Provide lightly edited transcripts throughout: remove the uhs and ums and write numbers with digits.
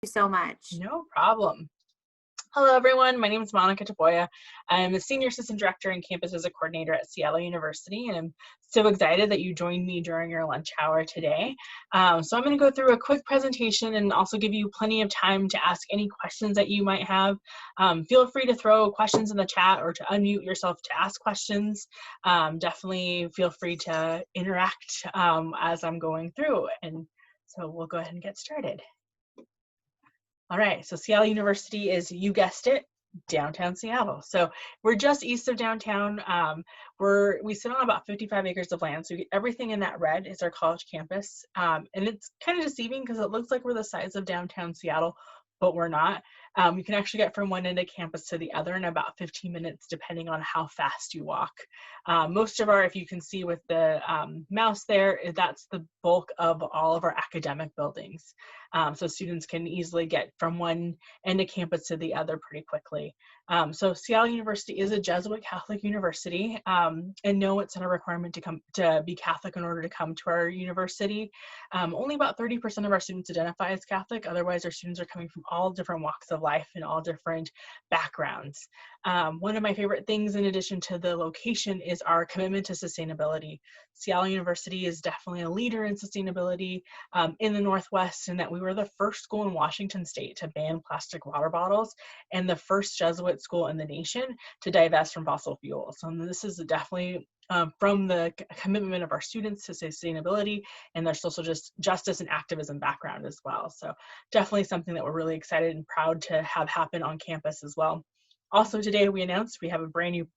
So much. No problem. Hello, everyone. My name is Monica Taboya. I'm a Senior Assistant Director and Campus Visit Coordinator at Seattle University, and I'm so excited that you joined me during your lunch hour today. So I'm going to go through a quick presentation and also give you plenty of time to ask any questions that you might have. Feel free to throw questions in the chat or to unmute yourself to ask questions. Definitely feel free to interact as I'm going through, and so we'll go ahead and get started. All right, so Seattle University is, you guessed it, downtown Seattle. So we're just east of downtown. We sit on about 55 acres of land. So everything in that red is our college campus. And it's kind of deceiving because it looks like we're the size of downtown Seattle, but we're not. You can actually get from one end of campus to the other in about 15 minutes, depending on how fast you walk. Most of our, if you can see with the mouse there, that's the bulk of all of our academic buildings. So students can easily get from one end of campus to the other pretty quickly. So Seattle University is a Jesuit Catholic university, and no, it's not a requirement to be Catholic in order to come to our university. Only about 30% of our students identify as Catholic. Otherwise, our students are coming from all different walks of life and all different backgrounds. One of my favorite things, in addition to the location, is our commitment to sustainability. Seattle University is definitely a leader in sustainability in the Northwest, and that we were the first school in Washington State to ban plastic water bottles and the first Jesuit school in the nation to divest from fossil fuels. So this is definitely from the commitment of our students to sustainability and their social justice and activism background as well. So definitely something that we're really excited and proud to have happen on campus as well. Also today we announced we have a brand new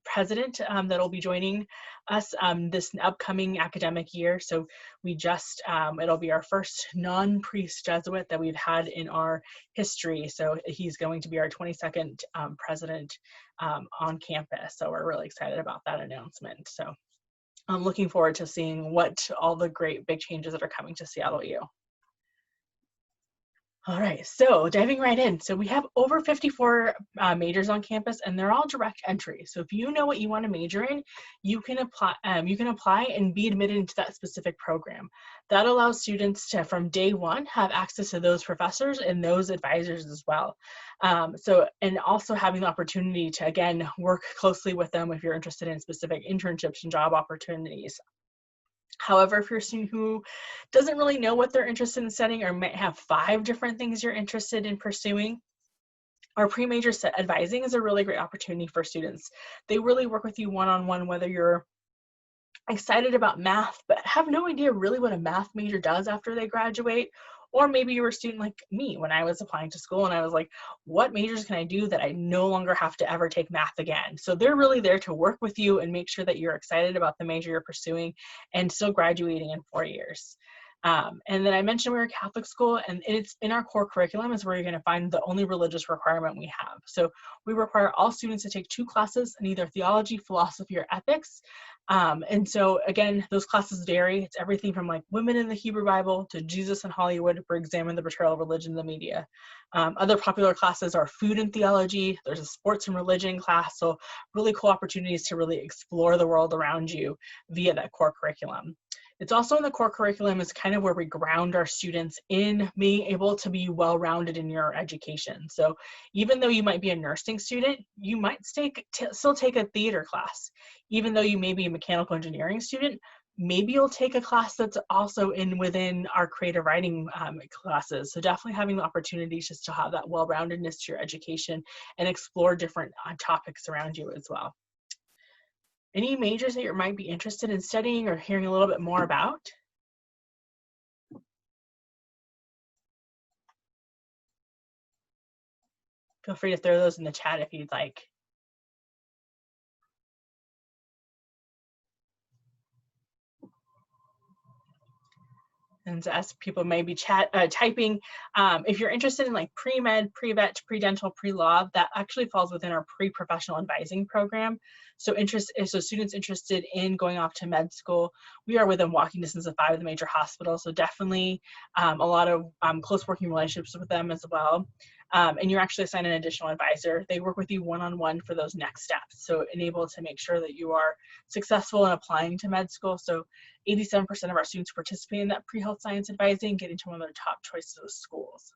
president that will be joining us this upcoming academic year. So we just, it'll be our first non-priest Jesuit that we've had in our history. So he's going to be our 22nd president on campus. So we're really excited about that announcement. So I'm looking forward to seeing what all the great big changes that are coming to Seattle U. All right, so diving right in. So we have over 54 majors on campus, and they're all direct entry. So if you know what you want to major in, you can apply. And be admitted into that specific program. That allows students to, from day one, have access to those professors and those advisors as well. And also having the opportunity to, again, work closely with them if you're interested in specific internships and job opportunities. However, if you're a student who doesn't really know what they're interested in studying or might have 5 different things you're interested in pursuing, our pre-major advising is a really great opportunity for students. They really work with you one-on-one, whether you're excited about math but have no idea really what a math major does after they graduate, or maybe you were a student like me when I was applying to school and I was like, what majors can I do that I no longer have to ever take math again? So they're really there to work with you and make sure that you're excited about the major you're pursuing and still graduating in 4 years. And then I mentioned we're a Catholic school, and it's in our core curriculum is where you're going to find the only religious requirement we have. So we require all students to take 2 classes in either theology, philosophy, or ethics. And so again, those classes vary. It's everything from like women in the Hebrew Bible to Jesus in Hollywood for Examine the Portrayal of Religion in the Media. Other popular classes are food and theology. There's a sports and religion class. So really cool opportunities to really explore the world around you via that core curriculum. It's also in the core curriculum is kind of where we ground our students in being able to be well-rounded in your education. So even though you might be a nursing student, you might still take a theater class. Even though you may be a mechanical engineering student, maybe you'll take a class that's also within our creative writing classes. So definitely having the opportunity just to have that well-roundedness to your education and explore different topics around you as well. Any majors that you might be interested in studying or hearing a little bit more about? Feel free to throw those in the chat if you'd like. And as people may be typing, if you're interested in like pre-med, pre-vet, pre-dental, pre-law, that actually falls within our pre-professional advising program. So students interested in going off to med school, we are within walking distance of 5 of the major hospitals. So definitely a lot of close working relationships with them as well. And you're actually assigned an additional advisor. They work with you one-on-one for those next steps. So enable to make sure that you are successful in applying to med school. So 87% of our students participate in that pre-health science advising, get into one of their top choices of schools.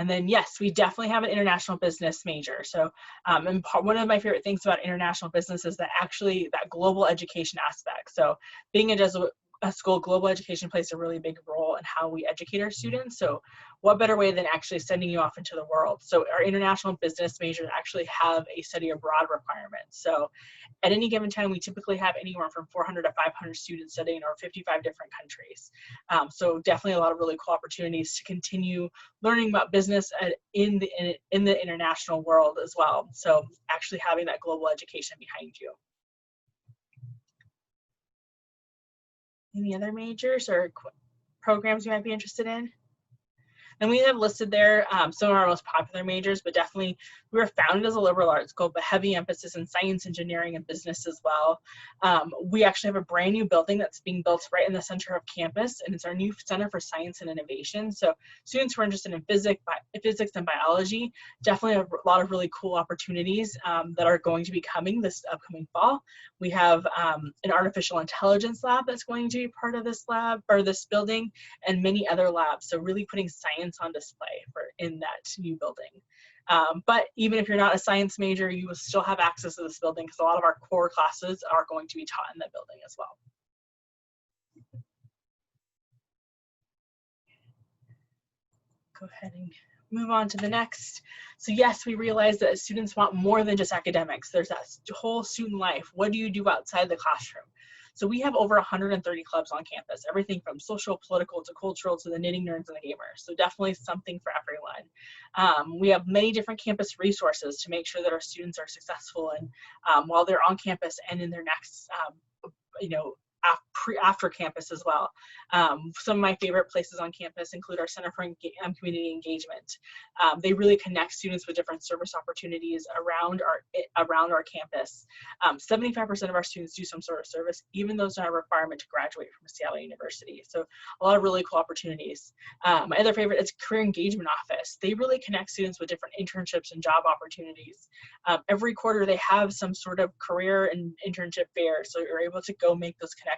And then, yes, we definitely have an international business major. So and one of my favorite things about international business is that actually that global education aspect. So being a Jesuit school, global education plays a really big role in how we educate our students. So what better way than actually sending you off into the world? So our international business majors actually have a study abroad requirement. So at any given time, we typically have anywhere from 400 to 500 students studying in 55 different countries. So definitely a lot of really cool opportunities to continue learning about business in the international world as well. So actually having that global education behind you. Any other majors or programs you might be interested in? And we have listed there some of our most popular majors, but definitely we were founded as a liberal arts school, but heavy emphasis in science, engineering, and business as well. We actually have a brand new building that's being built right in the center of campus, and it's our new Center for Science and Innovation. So students who are interested in physics and biology, definitely have a lot of really cool opportunities that are going to be coming this upcoming fall. We have an artificial intelligence lab that's going to be part of this lab or this building, and many other labs. So really putting science on display in that new building. But even if you're not a science major, you will still have access to this building because a lot of our core classes are going to be taught in that building as well. Go ahead and move on to the next. So yes, we realize that students want more than just academics. There's that whole student life. What do you do outside the classroom? So we have over 130 clubs on campus, everything from social, political, to cultural, to the knitting nerds and the gamers. So definitely something for everyone. We have many different campus resources to make sure that our students are successful and while they're on campus and in their next, after campus as well. Some of my favorite places on campus include our Center for Community Engagement. They really connect students with different service opportunities around our campus. 75% of our students do some sort of service, even though it's not a requirement to graduate from Seattle University. So a lot of really cool opportunities. My other favorite is Career Engagement Office. They really connect students with different internships and job opportunities. Every quarter they have some sort of career and internship fair, so you're able to go make those connections.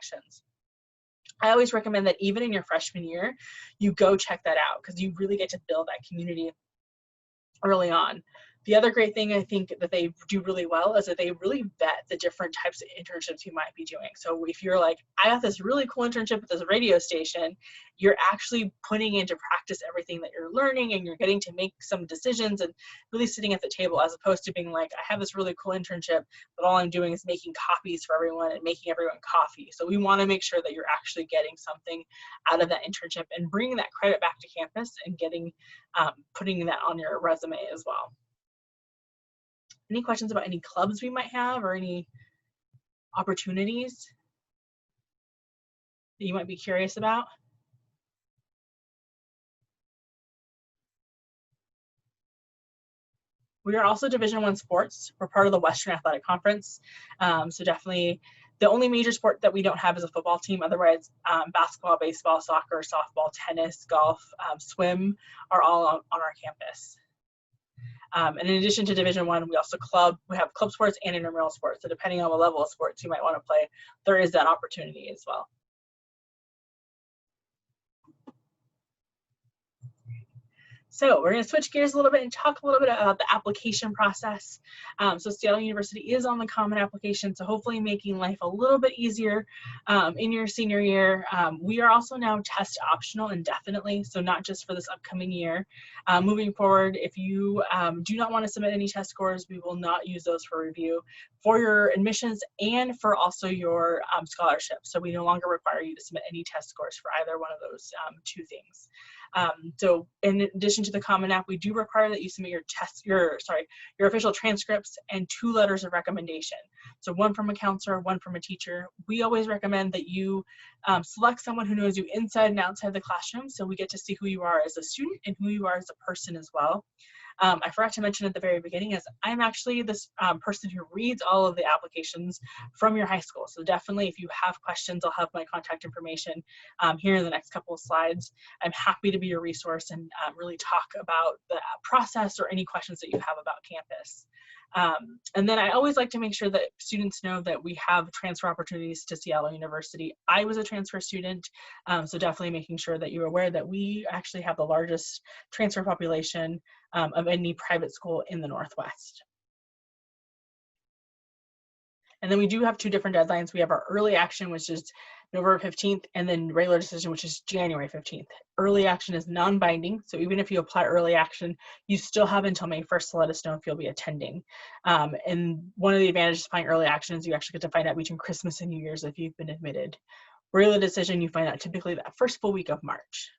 I always recommend that even in your freshman year, you go check that out because you really get to build that community early on. The other great thing I think that they do really well is that they really vet the different types of internships you might be doing. So if you're like, I got this really cool internship at this radio station, you're actually putting into practice everything that you're learning and you're getting to make some decisions and really sitting at the table as opposed to being like, I have this really cool internship, but all I'm doing is making copies for everyone and making everyone coffee. So we want to make sure that you're actually getting something out of that internship and bringing that credit back to campus and getting putting that on your resume as well. Any questions about any clubs we might have or any opportunities that you might be curious about? We are also Division I sports. We're part of the Western Athletic Conference. So definitely the only major sport that we don't have is a football team. Otherwise, basketball, baseball, soccer, softball, tennis, golf, swim are all on our campus. And in addition to Division I, we have club sports and intramural sports. So depending on what level of sports you might want to play, there is that opportunity as well. So we're going to switch gears a little bit and talk a little bit about the application process. So Seattle University is on the Common Application, so hopefully making life a little bit easier in your senior year. We are also now test optional indefinitely, so not just for this upcoming year. Moving forward, if you do not want to submit any test scores, we will not use those for review for your admissions and for also your scholarship. So we no longer require you to submit any test scores for either one of those two things. So in addition to the Common App, we do require that you submit your official transcripts and 2 letters of recommendation. So one from a counselor, one from a teacher. We always recommend that you select someone who knows you inside and outside the classroom, so we get to see who you are as a student and who you are as a person as well. I forgot to mention at the very beginning is I'm actually this person who reads all of the applications from your high school. So definitely if you have questions, I'll have my contact information here in the next couple of slides. I'm happy to be your resource and really talk about the process or any questions that you have about campus. And then I always like to make sure that students know that we have transfer opportunities to Seattle University. I was a transfer student, so definitely making sure that you're aware that we actually have the largest transfer population of any private school in the Northwest. And then we do have two different deadlines. We have our early action, which is November 15th, and then regular decision, which is January 15th. Early action is non-binding, so even if you apply early action, you still have until May 1st to let us know if you'll be attending. And one of the advantages of applying early action is you actually get to find out between Christmas and New Year's if you've been admitted. Regular decision, you find out typically that first full week of March.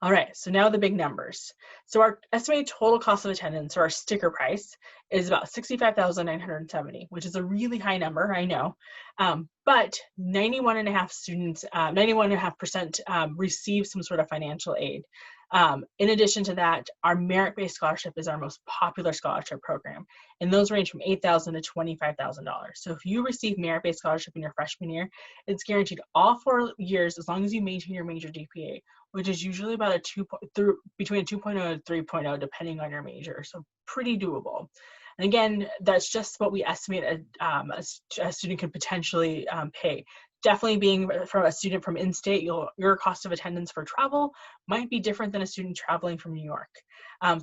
All right, so now the big numbers. So our estimated total cost of attendance, or our sticker price, is about $65,970, which is a really high number, I know. But 91.5% receive some sort of financial aid. In addition to that, our merit-based scholarship is our most popular scholarship program, and those range from $8,000 to $25,000. So if you receive merit-based scholarship in your freshman year, it's guaranteed all 4 years as long as you maintain your major GPA, which is usually about between a 2.0 and 3.0, depending on your major. So pretty doable. And again, that's just what we estimate a student could potentially pay. Definitely being from a student from in-state, your cost of attendance for travel might be different than a student traveling from New York.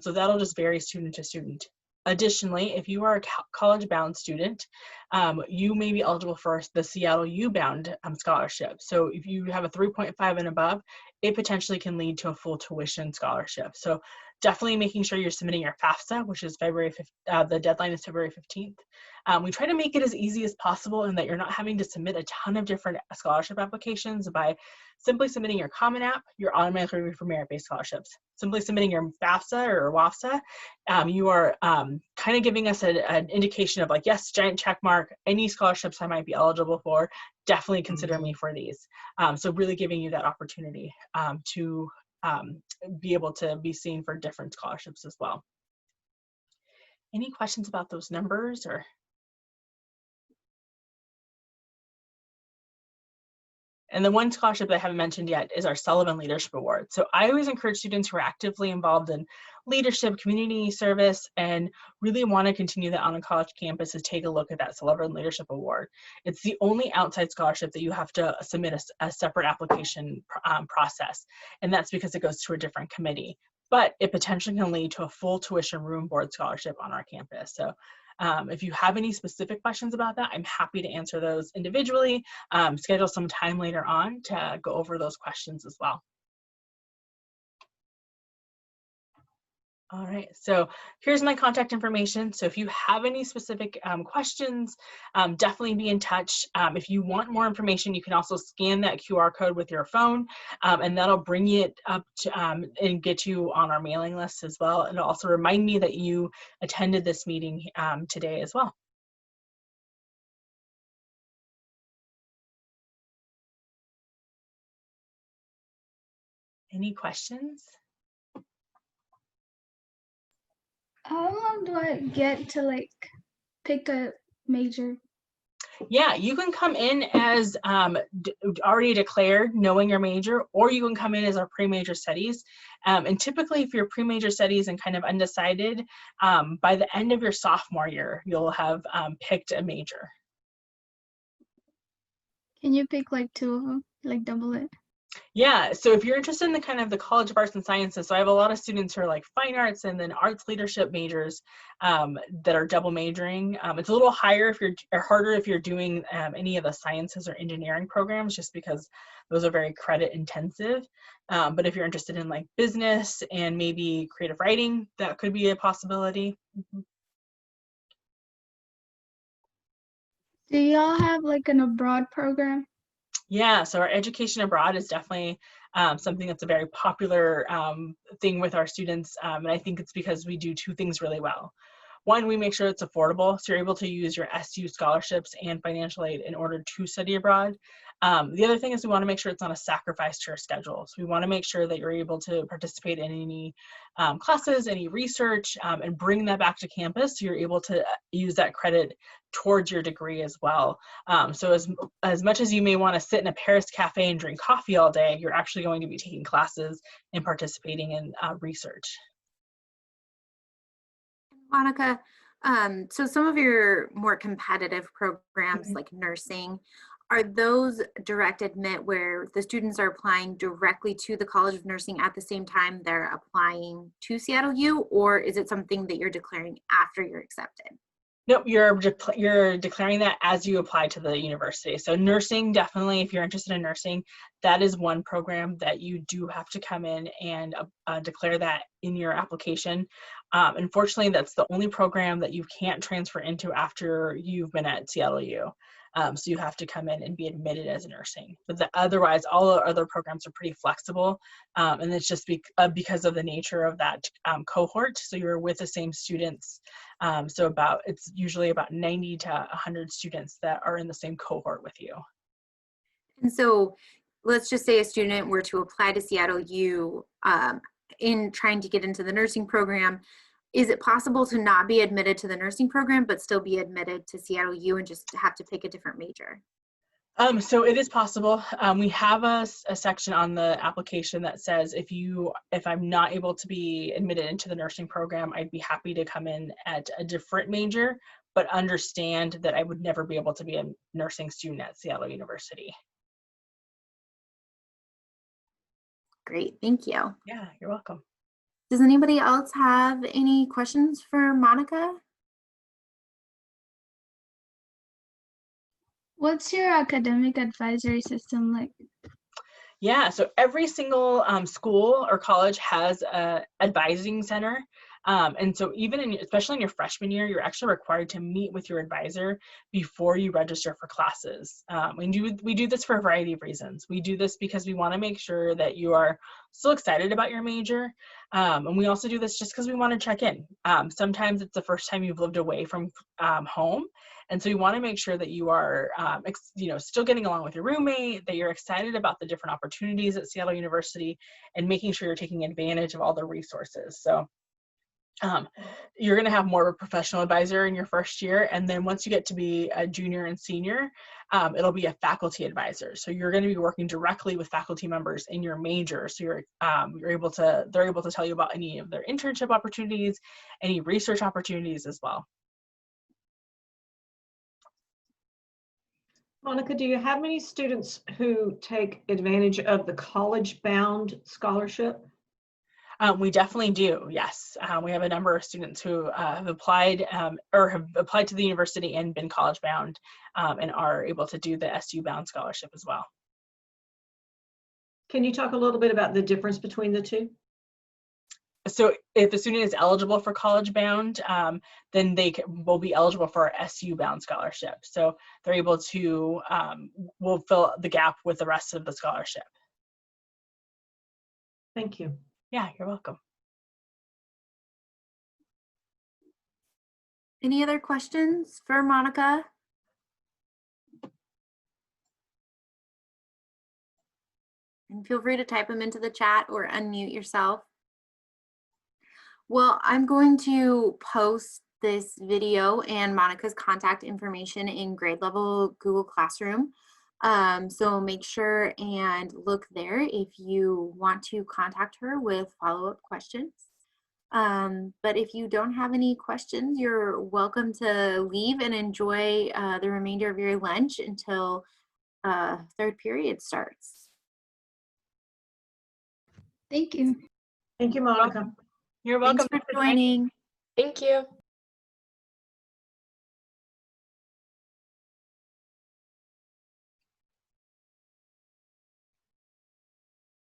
So that'll just vary student to student. Additionally, if you are a college-bound student, you may be eligible for the Seattle U-Bound scholarship. So if you have a 3.5 and above, it potentially can lead to a full tuition scholarship. So definitely making sure you're submitting your FAFSA, which is February 5th, the deadline is February 15th. We try to make it as easy as possible in that you're not having to submit a ton of different scholarship applications. By simply submitting your Common App, you're automatically reviewed for merit-based scholarships. Simply submitting your FAFSA or WAFSA, you are kind of giving us an indication of like, yes, giant check mark, any scholarships I might be eligible for, definitely consider me for these. So really giving you that opportunity to be able to be seen for different scholarships as well. Any questions about those numbers or? And the one scholarship that I haven't mentioned yet is our Sullivan Leadership Award. So I always encourage students who are actively involved in leadership, community service, and really want to continue that on a college campus to take a look at that Sullivan Leadership Award. It's the only outside scholarship that you have to submit a separate application process. And that's because it goes to a different committee. But it potentially can lead to a full tuition room board scholarship on our campus. So if you have any specific questions about that, I'm happy to answer those individually, schedule some time later on to go over those questions as well. All right, so here's my contact information. So if you have any specific questions, definitely be in touch. If you want more information, you can also scan that QR code with your phone, and that'll bring it up to, and get you on our mailing list as well. And also remind me that you attended this meeting today as well. Any questions? How long do I get to like pick a major? Yeah, you can come in as already declared, knowing your major, or you can come in as our pre-major studies. And typically, if you're pre-major studies and kind of undecided, by the end of your sophomore year, you'll have picked a major. Can you pick like two of them, like double it? Yeah, so if you're interested in the kind of the College of Arts and Sciences, so I have a lot of students who are like fine arts and then arts leadership majors that are double majoring. It's a little higher if you're, or harder if you're doing any of the sciences or engineering programs, just because those are very credit intensive. But if you're interested in like business and maybe creative writing, that could be a possibility. Do y'all have like an abroad program? Yeah, so our education abroad is definitely something that's a very popular thing with our students. And I think it's because we do two things really well. One, we make sure it's affordable, so you're able to use your SU scholarships and financial aid in order to study abroad. The other thing is we want to make sure it's not a sacrifice to your schedule. So we want to make sure that you're able to participate in any classes, any research, and bring that back to campus so you're able to use that credit towards your degree as well. So as much as you may want to sit in a Paris cafe and drink coffee all day, you're actually going to be taking classes and participating in research. Monica, so some of your more competitive programs Mhm. like nursing, are those direct admit where the students are applying directly to the College of Nursing at the same time they're applying to Seattle U, or is it something that you're declaring after you're accepted? Nope, you're declaring that as you apply to the university. So nursing, definitely, if you're interested in nursing, that is one program that you do have to come in and declare that in your application. Unfortunately, that's the only program that you can't transfer into after you've been at Seattle U. So you have to come in and be admitted as nursing. But otherwise, all the other programs are pretty flexible, and it's just because of the nature of that cohort. So you're with the same students. So it's usually about 90 to 100 students that are in the same cohort with you. And so let's just say a student were to apply to Seattle U in trying to get into the nursing program. Is it possible to not be admitted to the nursing program, but still be admitted to Seattle U and just have to pick a different major? So it is possible. We have a section on the application that says if I'm not able to be admitted into the nursing program, I'd be happy to come in at a different major, but understand that I would never be able to be a nursing student at Seattle University. Great, thank you. Yeah, you're welcome. Does anybody else have any questions for Monica? What's your academic advisory system like? Yeah, so every single school or college has a advising center. And so especially in your freshman year, you're actually required to meet with your advisor before you register for classes. We do this for a variety of reasons. We do this because we want to make sure that you are still excited about your major. And we also do this just because we want to check in. Sometimes it's the first time you've lived away from home. And so you want to make sure that you are, still getting along with your roommate, that you're excited about the different opportunities at Seattle University, and making sure you're taking advantage of all the resources. So you're going to have more of a professional advisor in your first year. And then once you get to be a junior and senior, it'll be a faculty advisor. So you're going to be working directly with faculty members in your major. So they're able to tell you about any of their internship opportunities, any research opportunities as well. Monica, do you have many students who take advantage of the college-bound scholarship? We definitely do, yes. We have a number of students who have applied to the university and been college-bound and are able to do the SU-bound scholarship as well. Can you talk a little bit about the difference between the two? So if a student is eligible for college-bound, then they will be eligible for our SU-bound scholarship. So they're able to, will fill the gap with the rest of the scholarship. Thank you. Yeah, you're welcome. Any other questions for Monica? And feel free to type them into the chat or unmute yourself. Well, I'm going to post this video and Monica's contact information in grade level Google Classroom. So make sure and look there if you want to contact her with follow-up questions. But if you don't have any questions, you're welcome to leave and enjoy the remainder of your lunch until third period starts. Thank you. Thank you, Monica. You're welcome. Thanks for joining. Thank you.